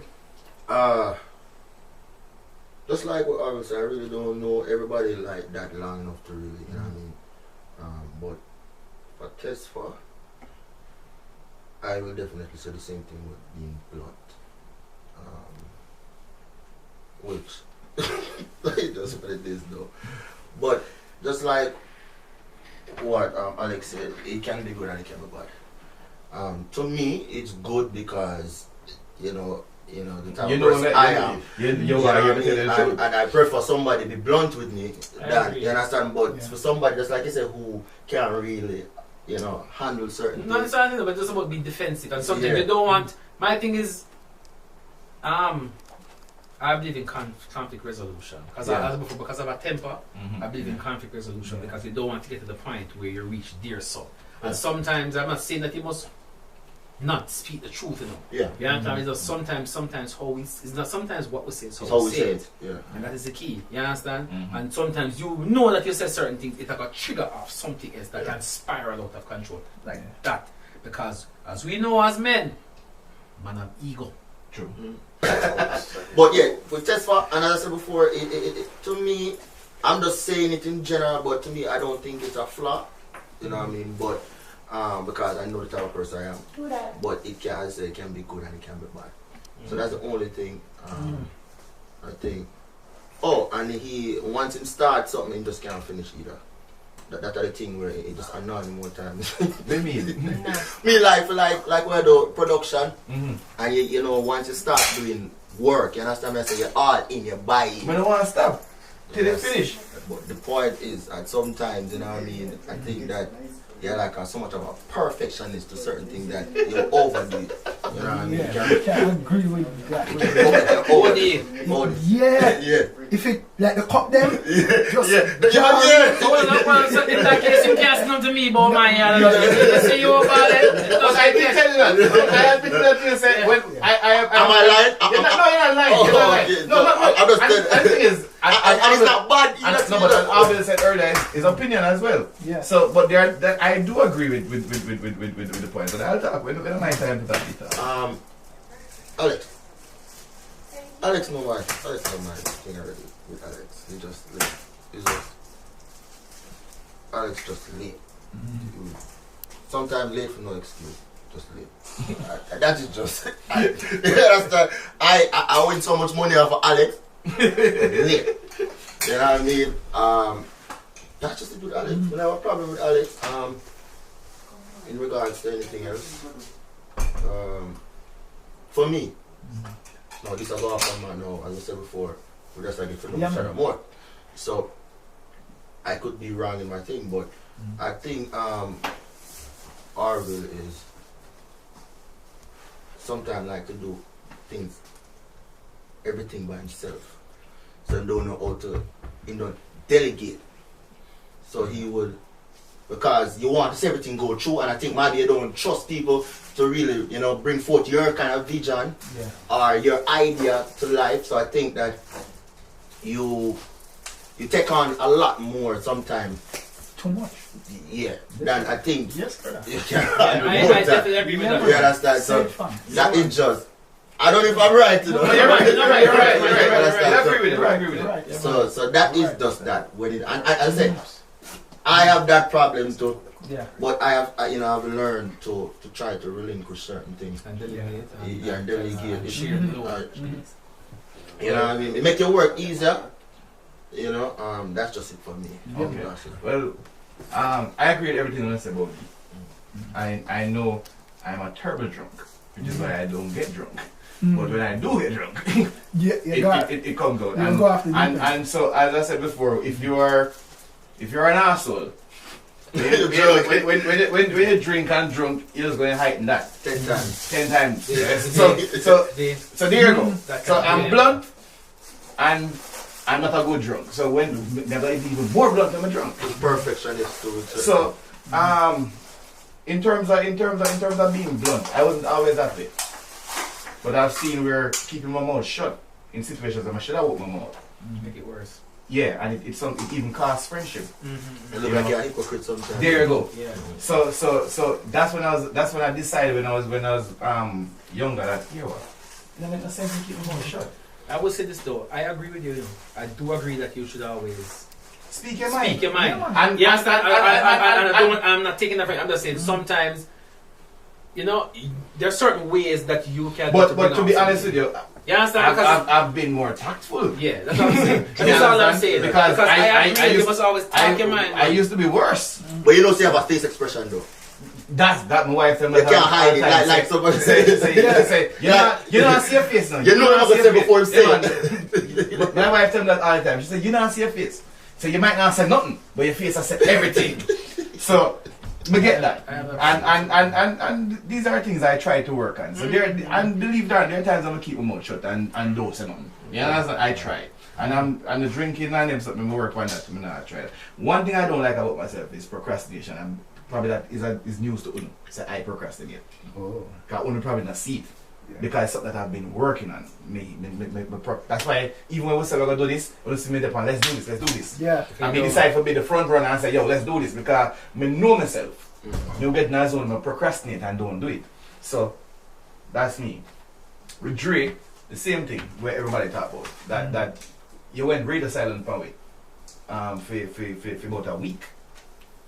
Just like what I was saying, I really don't know everybody like that long enough to really, you know what I mean? But for Tesfa, I will definitely say the same thing with being blunt. Which, just what it is though. But just like what Alex said, it can be good and it can be bad. To me, it's good because, you know the type of person I am. And I prefer somebody to be blunt with me than, you understand? But for somebody, just like you said, who can't really, handle certain not things. necessarily, but just about being defensive and something you don't want. My thing is, I believe in conflict resolution because because of a temper. I believe in conflict resolution because you don't want to get to the point where you reach dear soul. And sometimes I'm not saying that you must not speak the truth, Yeah. You understand? It's just sometimes how we, it's not sometimes what we say, it's It's how how we say it. Yeah. And that is the key. You understand? And sometimes you know that you said certain things, it like a trigger off something else that can spiral out of control. Like that. Because as we know as men, man have ego. True. But yeah, with Tesfa, and as I said before, it to me, I'm just saying it in general, but to me, I don't think it's a flaw. You know what I mean? But because I know the type of person I am. But it can be good and it can be bad. So that's the only thing I think. Oh, and once he starts something, he just can't finish either. That are the thing where it just annoys me more times. What do you mean? Me like when I do production, Mm-hmm. and you know, once you start doing work, you understand me? I say you're all in, you buy in. I don't want to stop till Yes. it finish. But the point is, at sometimes, you know what I mean, I think that you're like so much of a perfectionist to certain things that you overdo it. You know what I mean? Yeah, I can agree with that. Yeah, Yeah. if it like the cup them, just Yeah. So, well, so in that case, you can't come to me about my yard. I see you about it. But I did tell you that. I have been telling you say when Am I lying? You're not lying. You're not lying. okay. No, I'm just and the thing is, and it's not bad. no, but as Abel said earlier, his opinion as well. Yeah. So, but that I do agree with the point. But I'll talk when my time to talk later. Alex know why. Alex know my thing already with Alex. He just late. Alex just late. Sometimes late for no excuse. Just late. That is just. You understand? I win so much money off of Alex. Late. You know what I mean? That's just a good Alex. We have a problem with Alex. In regards to anything else. For me. No, this is all from man now, as I said before, we just like to know each other more. So I could be wrong in my thing, but I think Orville is sometimes like to do things, everything by himself. So he don't know how to, delegate. So he would, because you want to see everything go through, and I think maybe you don't trust people to really, bring forth your kind of vision or your idea to life. So I think that you take on a lot more sometimes. too much. Yeah, than I think. Yes, brother. You can I definitely agree with that. You understand? So that is just. I don't know if I'm right, You're right. I agree with it. Right, yeah, So that is just that. When it, and I said, I have that problem too. yeah. But I've learned to try to relinquish certain things. And delegate. And delegate. And share the load. You know what I mean? It make your work easier. That's just it for me. Okay. That's it. Well, I agree with everything you said about me. I know I'm a turbo drunk, which is why I don't get drunk. But when I do get drunk, it comes out. You go after And so, as I said before, if you're an asshole, when you drink and drunk, you're just going to heighten that 10 times. 10 times. Yeah. So there you go. That So kind of- I'm blunt, and I'm not a good drunk. So when I'm even more blunt, I'm a drunk. It's perfectionist to it. So in terms of being blunt, I wasn't always that way. But I've seen where keeping my mouth shut in situations that I should have opened my mouth. Make it worse. Yeah, and it even costs friendship. You look like you're a hypocrite sometimes. There you go. Yeah. So that's when I decided when I was younger that it makes no sense to keep my mouth shut. I would say this though. I agree with you. I do agree that you should always Speak your mind. speak your mind. Yeah, man. Yes, I'm not taking that. I'm just saying sometimes, there are certain ways that you can. But to be honest with you, you understand? Because I've been more tactful. yeah, that's what I'm saying. That's all I'm saying. Because I I agree. You used- must always talk your mind. I used to be worse. But you don't see have a face expression though. That's that my wife tell me. You can't hide it like somebody say. You don't see your face now. You know what I'm gonna say before him say it. But my wife tell me that all the time. She said, you don't see your face. So you might not say nothing, but your face has said everything. So we get that. And these are things I try to work on. So and believe that there are times I'm gonna keep my mouth shut and don't say nothing. Yeah, that's what I try. And the drinking and them something I work on that. I try it. One thing I don't like about myself is procrastination. And probably that is news to Uno. So I procrastinate. Oh. Because Uno probably not see it. Because it's something that I've been working on. That's why even when we say we're going to do this, we'll see me upon, let's do this. Yeah. And me decide to be the front runner and say, yo, let's do this. Because I know myself. You get in a zone, I procrastinate and don't do it. So, that's me. With Dre, the same thing where everybody talk about. That you went radio silent for about a week.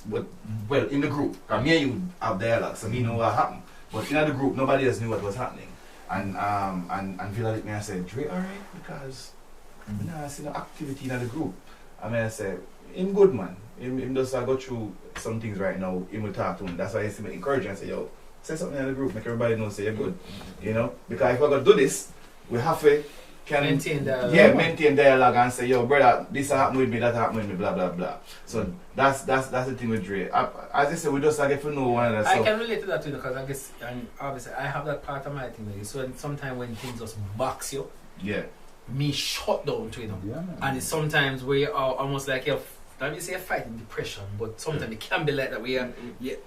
But, well, in the group. Because me and you have dialogue, so me know what happened. But in the group, nobody else knew what was happening. And Villa and said, Dre, alright? Because I see no activity in the group. I said, him good man. Him just go through some things right now. Him will talk to him. That's why I see me encourage and say, yo, say something in the group, make everybody know say you're good. You know? Because if we're gonna do this, we have to Maintain dialogue. Yeah, maintain dialogue and say, yo, brother, this happened with me, that happened with me, blah blah blah. So that's the thing with Dre. As I said, we just get to know one another. I So can relate to that too because I guess, and obviously I have that part of my thing. Like, so sometimes when things just box you, yeah. me shut down to it. Yeah, man. And it's sometimes where you are almost like you're, let me say you're fighting depression, but sometimes it can be like that. Where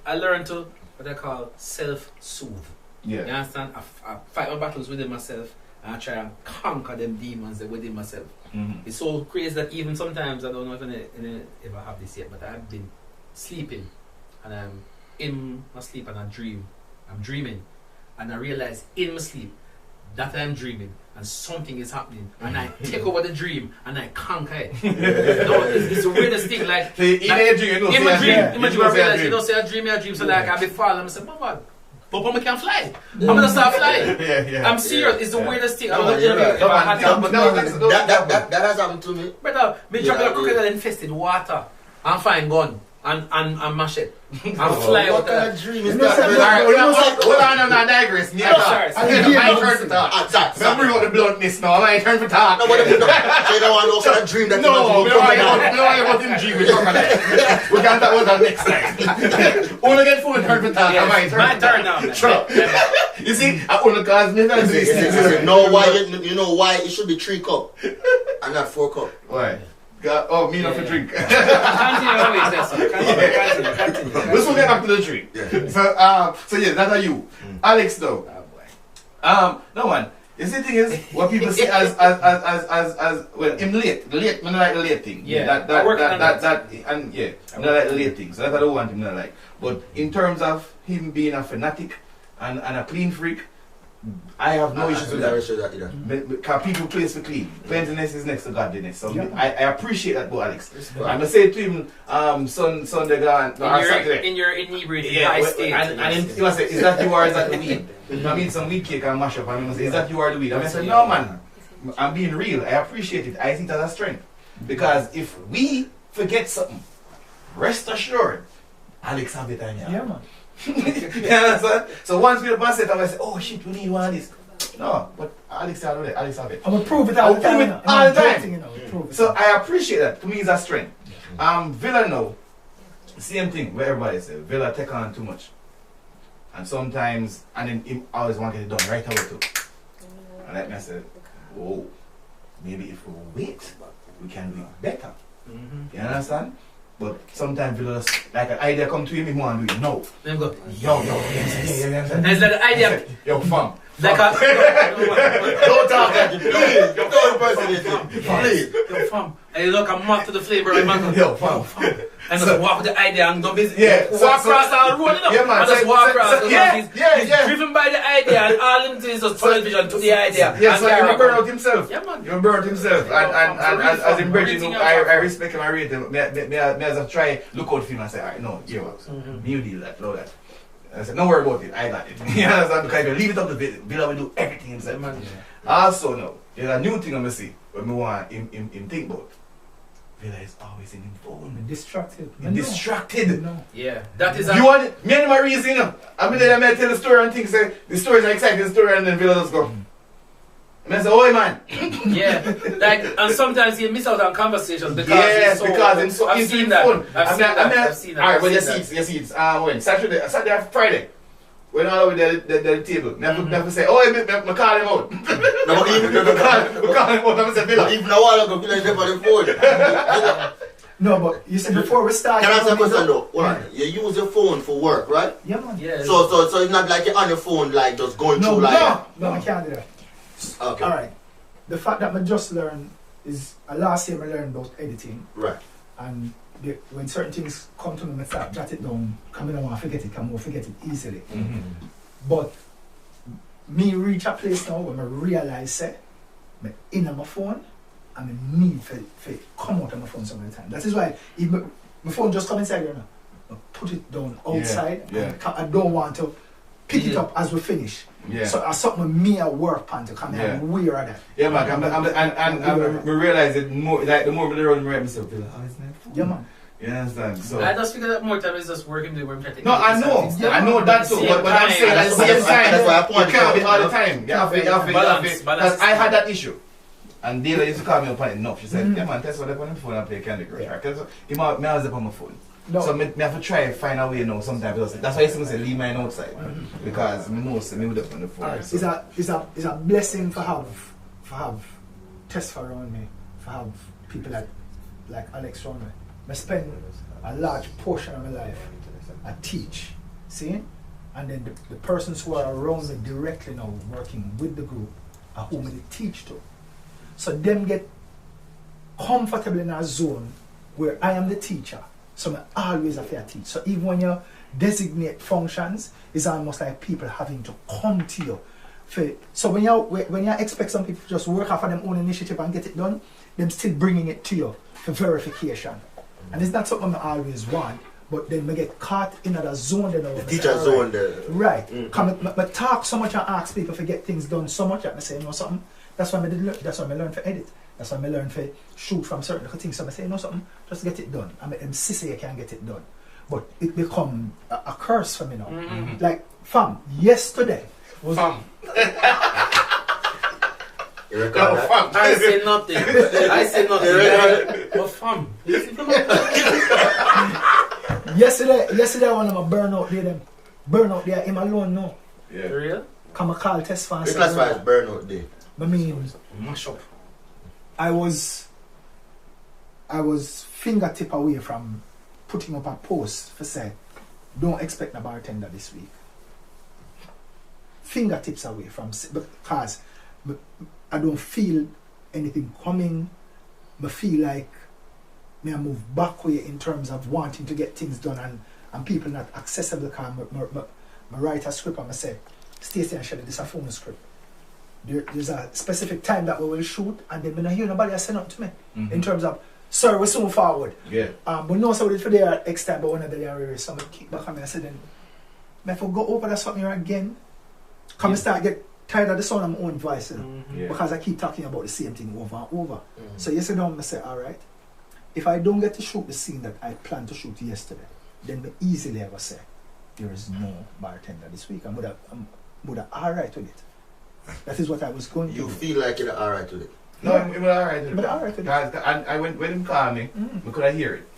I learn to what I call self-soothe. You Yeah. understand? I fight my battles within myself and I try and conquer them demons that within myself. Mm-hmm. It's so crazy that even sometimes, I don't know if I ever have this yet, but I've been sleeping and I'm in my sleep and I dream. I'm dreaming and I realize in my sleep that I'm dreaming and something is happening and I take over the dream and I conquer it. No, it's the weirdest thing. Like, So in a dream, you know, in my dream, yeah. in my dream, I realize, you know, say I dream, so like I be falling and I say, Mama, Papa, I can't fly. I'm gonna start flying. yeah. I'm serious, it's the weirdest thing. I No, don't know you're right. if I had No, that. but no, that's- That has happened to me. Brother, me drop Yeah, a crocodile infested water and find gun and mash it. And fly out What kind there. of dream You is know, that? sir, brother? Hold on, I'm not digress. Me No, talk. sorry. My turn to talk. Ah, sorry, Don't bring out the bluntness now. My turn to talk. No, what if you don't? So you don't want no kind of dream that No, you we want to don't want about him dream with crocodile. We can't talk about that next time. Only get full turn to talk. Yes, my turn now. man. Sure. You see, I only cause me to do these things. You know why it should be 3 cup and not 4 cup. Why? Oh, me not for drink. Continue always, yes, sir. Continue. Let's go get back to the drink. Yeah. So yeah, that are you. Alex though. Oh, boy. No man. You see the thing is, what people see as well, him late. Late, I don't like the late thing. Yeah, I work on that. And yeah, I don't like the late thing. So that's what I don't want him to like. But in terms of him being a fanatic and a clean freak, I have no issues with that. Because people place for clean. Cleanliness is next to godliness. So Yeah. I appreciate that, boy, Alex. I'm gonna say to him, Sunday gone, Saturday. In your inebriated Yeah, high well, state. and he must say, is that you or is that the weed? I mean, some weed cake and mash up, and he must say, is that you or the weed? And I said, no, man, I'm being real. I appreciate it. I see it as a strength. Because if we forget something, rest assured, Alex have it on you. Yeah, man. You understand? So once we pass it, I say, oh shit, we need one of this. No, but Alex have it. Alex have it. I'm gonna prove it all the I'll time. prove it you know. all the I'm time. joking, you know, prove it. So I appreciate that. To me, it's a strength. Villa now, same thing where everybody says Villa take on too much, and sometimes, and then him always want to get it done right away too. And like me, I said, whoa, maybe if we wait, we can do it better. You understand? But sometimes Villa just, like an idea come to him, he want to do it. No, Then go. yes. And it's like the idea. Yo, fam. Like a. Don't talk like you please. Don't impersonate him. Please. Yo, fam. And you look a moth to the flame, bro. Man, Yo, fam. and just walk with the idea and don't be Yeah, walk across the road, you know. Yeah, man. And just walk across. because he's Yeah. driven by the idea, and all him doing is just television to the idea. Yeah, and so carry he on. burn out himself. Yeah, man. He burn out himself. And as in Bridget, I respect him, I rate him. Me as I try look out for him and say, alright, no, here works. You deal that, know that. And I said, don't worry about it, I got it. You understand? Because if you leave it up to Villa, will do everything himself. Yeah, man. Also now, there's a new thing I'm gonna see when we want him think about. Villa is always in his phone. I'm distracted. He's distracted. No. Yeah, that is You want me and my reason, you know. I mean, I may tell the story and think say the story is an exciting story, and then Villa just go. And I say, oi man. Yeah, like, and sometimes you miss out on conversations because Yes, it's so, because it's so I've easy seen to that. phone. I've seen that. Alright, well, you see it's when? Saturday or Friday. When all over the table. Never say, oh, I call him out. No, but even We call him out, I say, Villa. even a while ago, Villa is there for the phone. No, but you see, before we start. Can I ask a question though? Hold on. You use your phone for work, right? Yeah, man. Yeah. So it's not like you're on your phone, like just going No, through like. no, I can't do that. Okay. Alright. The fact that I just learned is, last year I learned about editing. Right. And when certain things come to me, I start jot it down. Come in, I want to forget it, come on, forget it easily. But me reach a place now where I realize that I'm in my phone and I need for come out of my phone some of the time. That is why if my phone just come inside here now, I put it down outside. Yeah. And I don't want to pick it up as we finish. Yeah. So that's something me I work on to come here. Yeah. I'm weird at that. Yeah, man. I realize it more. Like the more we learn, I myself feel like, oh, it's not fun. Yeah, man. You understand? So. I just figure that more time is just working the work. No, I know. I know that too. But I'm saying at the same time, That's why I you pointed can't be out. all the time. You have to. Balance. Because I had that issue. And Dela used to call me up on it enough. She said, yeah man, test what I put on the phone and play Candy Crush. Yeah. Because me always up on my phone. No. So me have to try and find a way now sometimes. Because that's why I used to say leave mine outside. Because me know so me would up on the phone. Alright, So. it's a blessing for have tests around me, for have people like Alex around me. I spend a large portion of my life I teach, see? And then the persons who are around me directly now working with the group are whom they teach to. So them get comfortable in a zone where I am the teacher. So I always have to teach. So even when you designate functions, it's almost like people having to come to you. So when you expect some people to just work off of their own initiative and get it done, them still bringing it to you for verification. And it's not something I always want, but then we get caught in another zone. The teacher zone there. Right. But talk so much and ask people to get things done so much that I say, you know something? That's why I did. That's why I learned to edit. That's why I learned to shoot from certain things. So I say, you know something? Just get it done. I mean, say you can get it done. But it become a curse for me now. Like, fam, yesterday was You reckon that? I say nothing. I say nothing. But fam, yesterday one of my burnout there, him alone no. Yeah. for real? Come a call test fan. We classify as burnout day. I mean, Mash up. I was fingertip away from putting up a post for say, don't expect a bartender this week. Fingertips away from, because I don't feel anything coming. I feel like I move backward in terms of wanting to get things done and people not accessible because I write a script and I say, Stacey and Shelly, this is a phone script. There's a specific time that we will shoot and then I don't hear nobody say nothing to me in terms of, sir, we're soon forward. Yeah. But no, so for there next time, but one of the areas, so I kick back on me and say, then, if I go over that something here again, come and start get tired of the sound of my own voice, you know, Yeah. because I keep talking about the same thing over and over. So yesterday I say, all right, if I don't get to shoot the scene that I planned to shoot yesterday, then I easily ever say, there is no bartender this week. I'm would have all right with it. That is what I was going to You do. feel like you're alright with it. No, it was alright. But alright with it. And I went when him called me, we could hear it.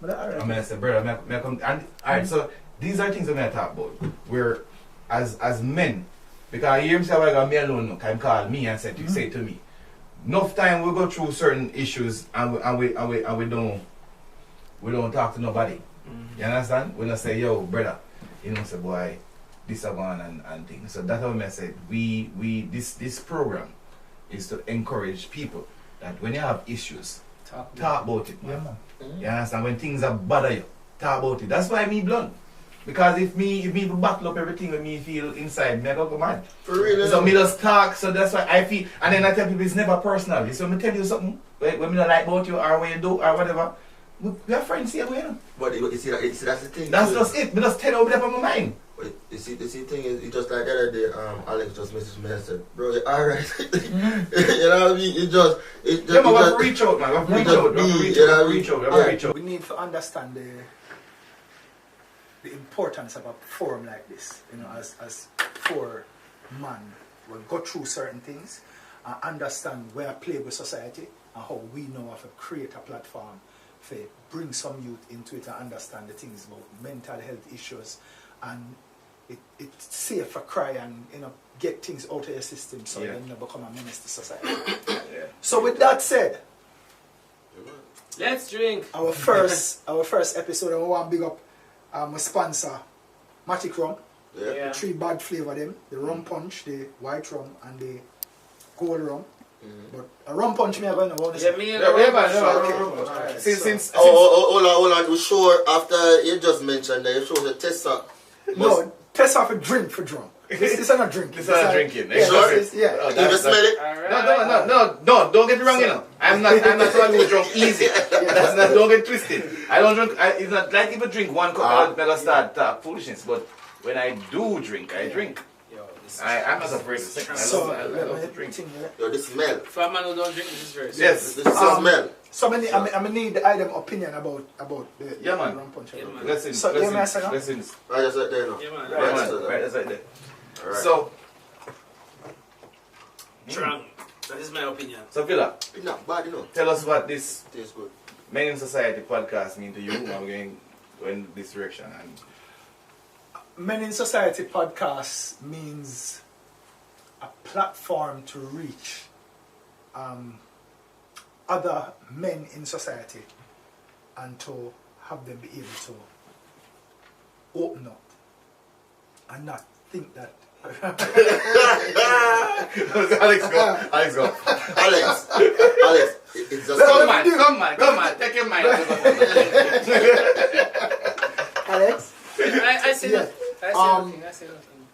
But all right. I mean, I said, brother, may I come? And alright, so these are things I'm gonna talk about. Where as men, because I hear him say, "I got me alone." Look, him call me and said, say to me, enough time we go through certain issues and we don't talk to nobody. You understand? When I say, yo, brother, you know, say, boy, this is one and things. So that's what I said. This program is to encourage people that when you have issues, talk about it, man. Yeah, man. You understand? When things are bother you, talk about it. That's why me blunt. Because if me battle up everything with me feel inside, me I go mad. For real. So me just talk, so that's why I feel, and then I tell people it's never personal. So me tell you something, when me don't like about you or what you do or whatever, we are friends here, you know. But you see, that's the thing. That's too. just it. Me just tell you over my mind. But you see, the thing is, it's just like the other day, Alex just messaged me and said, bro, you're alright. You know what I mean? It just Yeah, man, we have to reach out, man. We have to reach out. We have to reach out. We have to reach out. We have to reach out. We need to understand the importance of a forum like this. You know, as four man will go through certain things and understand where I play with society and how we know how to create a platform to bring some youth into it and understand the things about mental health issues, and it's safe for cry and get things out of your system so Yeah. you don't become a menace to society. Yeah. So with that said, Let's drink. our first episode, I want to big up my sponsor, Matic Rum. Yeah. Yeah. The three bad flavor them, the rum punch, the white rum, and the gold rum. But a rum punch me I going to want to Yeah, say. me Yeah, and yeah, the man, rubber. yeah, Alright, Since so- Hold on. You sure after you just mentioned that you showed the tester? No, test off a drink for drum. This is not drinking. This is not drinking. Yeah, Sure? this is, yeah. Oh, You just smell it? Alright. No, don't get me wrong, you know. I'm not someone who drunk easy. That's not, don't get twisted. I don't drink, it's not like if I drink one cup, I'll start foolishness, but when I do drink, I drink. Yo, this I'm not afraid to say. I So, love to drink. Yo, the smell. For a man who don't drink, this is very Yes. This is the smell. So I need the item opinion about the Yeah, man. rum punch. Yeah, man. Listen, So, give me a second. listen. Right, just right there, no? Yeah, man. Right, Right, man. so Right, that's right there. Alright. So, Strong. That is my opinion. so Villa, It's not bad, you know. tell us what this Tastes good. Men in Society podcast mean to you. I'm going in this direction. And Men in Society podcast means a platform to reach other men in society and to have them be able to open up and not think that Alex, go. Alex, go. Alex, it's just Come on. Take your mind. Alex, I say Yeah. that. I say nothing.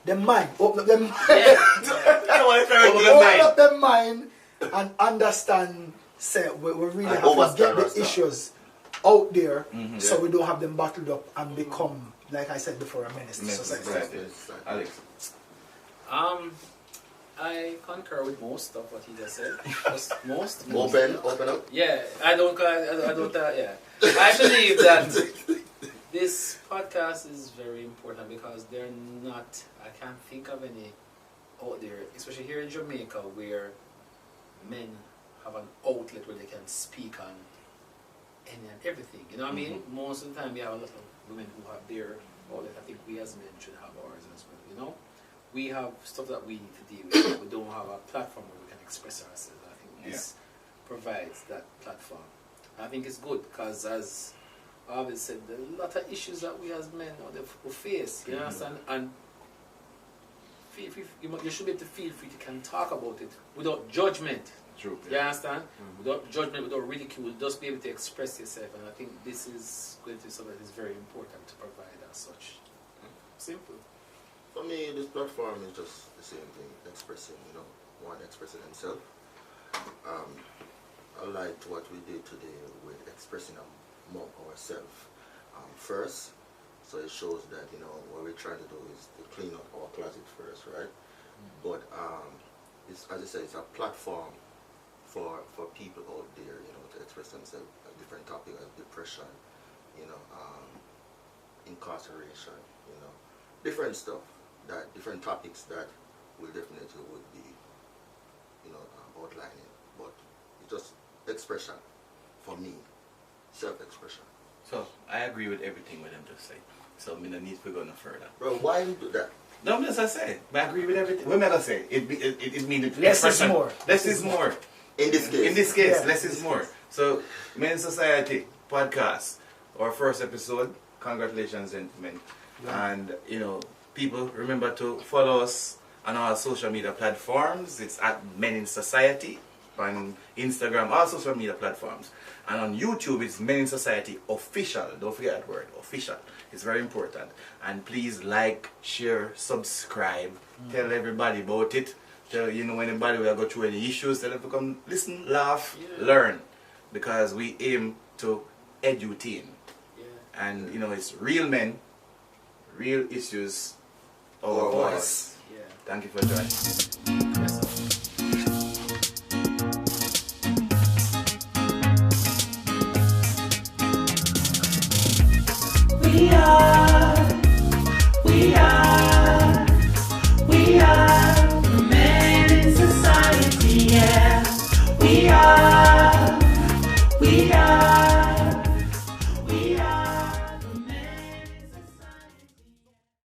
the mind, open up them mind. Yeah. Open up their mind and understand, say, we really And have to overstand get the us now. issues out there Mhm. so we don't have them bottled up and become, like I said before, a menace to Menace to society. society. Alex. I concur with most of what he just said. Most. Open up. Yeah, I don't. Yeah, I believe that this podcast is very important because they're not. I can't think of any out there, especially here in Jamaica, where men have an outlet where they can speak on any and everything. You know what I mean? Most of the time, we have a lot of women who have their outlet. I think we as men should have ours as well. You know, we have stuff that we need to deal with. We don't have a platform where we can express ourselves. I think this provides that platform. I think it's good because, as I always said, there are a lot of issues that we as men who face. You understand? And feel free, you should be able to feel free to can talk about it without judgment. True. You understand? Without judgment, without ridicule, just be able to express yourself. And I think this is going to be something that is very important to provide as such. Simple. For me, this platform is just the same thing, expressing, one expressing himself. I liked what we did today with expressing among ourselves first. So it shows that, what we're trying to do is to clean up our closet first, right? But it's, as I said, it's a platform for people out there, to express themselves on different topics like depression, incarceration, different stuff, different topics that we definitely would be, outlining. But it's just expression for me, self-expression. So, I agree with everything with them just say. So, I don't need to go no further. Bro, why you do that? No, as I say, I agree with everything. What am I say? It means Less is more. Less is more. In this case. In this case, Yeah. less is more. So, Men in Society podcast, our first episode. Congratulations, gentlemen. Yeah. And, people, remember to follow us on our social media platforms. It's at Men in Society on Instagram, all social media platforms. And on YouTube, it's Men in Society Official. Don't forget that word, official. It's very important. And please like, share, subscribe. Tell everybody about it. Tell, anybody will go through any issues, tell them to come listen, laugh, learn. Because we aim to edutain. Yeah. And, it's real men, real issues, our Our voice. voice. Yeah. Thank you for joining. Yes, sir. We are